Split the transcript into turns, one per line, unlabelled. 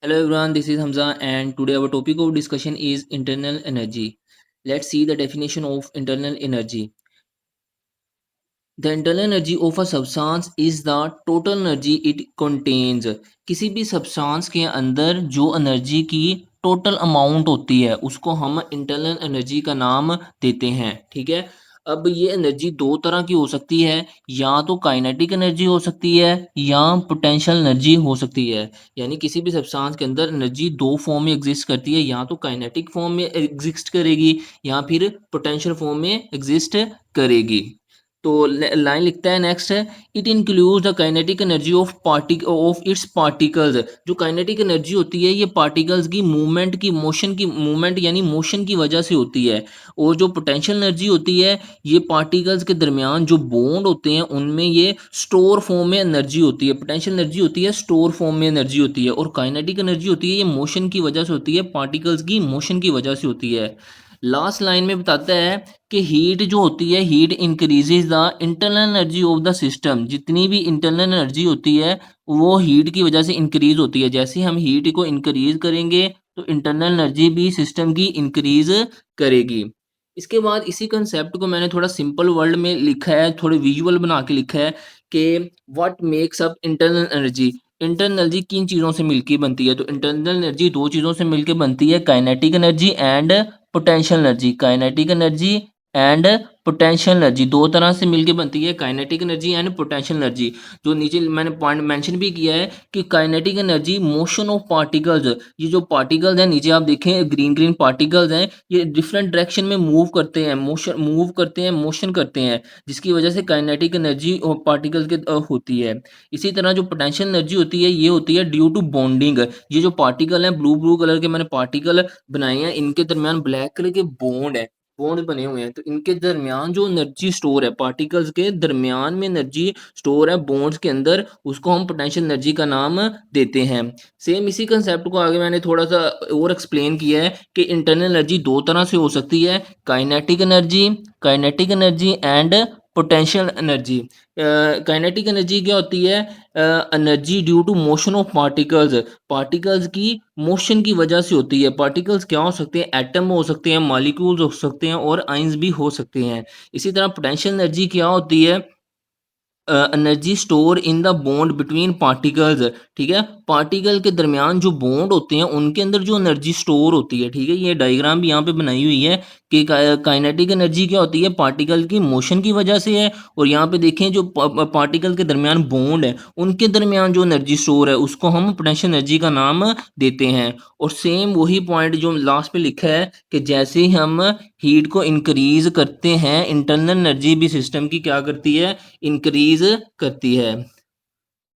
Hello everyone, this is Hamza and today our topic of discussion is internal energy. Let's see the definition of internal energy. The internal energy of a substance is the total energy it contains. किसी भी substance के अंदर जो energy की total amount होती है उसको हम internal energy का नाम देते हैं, ठीक है। अब ये एनर्जी दो तरह की हो सकती है, या तो काइनेटिक एनर्जी हो सकती है या पोटेंशियल एनर्जी हो सकती है। यानी किसी भी सब्सटेंस के अंदर एनर्जी दो फॉर्म में एग्जिस्ट करती है, या तो काइनेटिक फॉर्म में एग्जिस्ट करेगी या फिर पोटेंशियल फॉर्म में एग्जिस्ट करेगी। तो लाइन लिखता है नेक्स्ट है, it includes the kinetic energy of its particles. जो काइनेटिक एनर्जी होती है ये पार्टिकल्स की मूवमेंट की मूवमेंट यानी मोशन की वजह से होती है। और जो पोटेंशियल एनर्जी होती है ये पार्टिकल्स के दरमियान जो बॉन्ड होते हैं उनमें ये स्टोर फॉर्म में एनर्जी होती है। पोटेंशियल एनर्जी होती है स्टोर फॉर्म में एनर्जी होती है, और काइनेटिक एनर्जी होती है ये मोशन की वजह से होती है, पार्टिकल्स की मोशन की वजह से होती है। लास्ट लाइन में बताता है कि हीट जो होती है heat increases the internal energy of the system. जितनी भी इंटरनल एनर्जी होती है वो हीट की वजह से इंक्रीज होती है। जैसे हम हीट को इंक्रीज करेंगे तो इंटरनल एनर्जी भी सिस्टम की इंक्रीज करेगी। इसके बाद इसी कंसेप्ट को मैंने थोड़ा सिंपल वर्ड में लिखा है, थोड़े विजुअल बना के लिखा है कि what makes up internal energy. Internal energy किन चीज़ों से मिलकर बनती है? तो इंटरनल एनर्जी दो चीज़ों से मिलकर बनती है, kinetic energy and potential energy. Kinetic energy and potential energy दो तरह से मिलकर बनती है, kinetic energy and potential energy. जो नीचे मैंने पॉइंट मेंशन भी किया है कि kinetic energy motion of particles. ये जो पार्टिकल्स हैं नीचे आप देखें ग्रीन ग्रीन पार्टिकल्स हैं, ये डिफरेंट डायरेक्शन में मूव करते हैं, मोशन करते हैं, जिसकी वजह से काइनेटिक एनर्जी पार्टिकल के होती है। इसी तरह जो पोटेंशियल एनर्जी होती है ये होती है ड्यू टू बॉन्डिंग। ये जो पार्टिकल हैं ब्लू ब्लू कलर के मैंने पार्टिकल बनाए हैं, इनके दरमियान ब्लैक कलर के बॉन्ड है, बॉन्ड बने हुए हैं। तो इनके दरमियान जो एनर्जी स्टोर है, पार्टिकल्स के दरमियान में एनर्जी स्टोर है बॉन्ड्स के अंदर, उसको हम पोटेंशियल एनर्जी का नाम देते हैं। सेम इसी कंसेप्ट को आगे मैंने थोड़ा सा और एक्सप्लेन किया है कि इंटरनल एनर्जी दो तरह से हो सकती है, kinetic energy and potential energy. Kinetic energy क्या होती है? Energy due to motion of particles. Particles की मोशन की वजह से होती है। पार्टिकल्स क्या हो सकते हैं? एटम हो सकते हैं, मॉलिक्यूल्स हो सकते हैं और आइंस भी हो सकते हैं। इसी तरह पोटेंशियल एनर्जी क्या होती है? Energy store in the bond between particles. ठीक है, पार्टिकल के दरमियान जो बॉन्ड होते हैं उनके अंदर जो एनर्जी स्टोर होती है। ठीक है, ये डायग्राम भी यहाँ पे बनाई हुई है कि काइनेटिक एनर्जी क्या होती है? पार्टिकल की मोशन की वजह से है। और यहाँ पे देखें जो पार्टिकल के दरमियान बॉन्ड है उनके दरमियान जो एनर्जी स्टोर है उसको हम पोटेंशियल एनर्जी का नाम देते हैं। और सेम वही पॉइंट जो लास्ट पे लिखा है कि जैसे ही हम हीट को इंक्रीज करते हैं इंटरनल एनर्जी भी सिस्टम की क्या करती है? इंक्रीज करती है।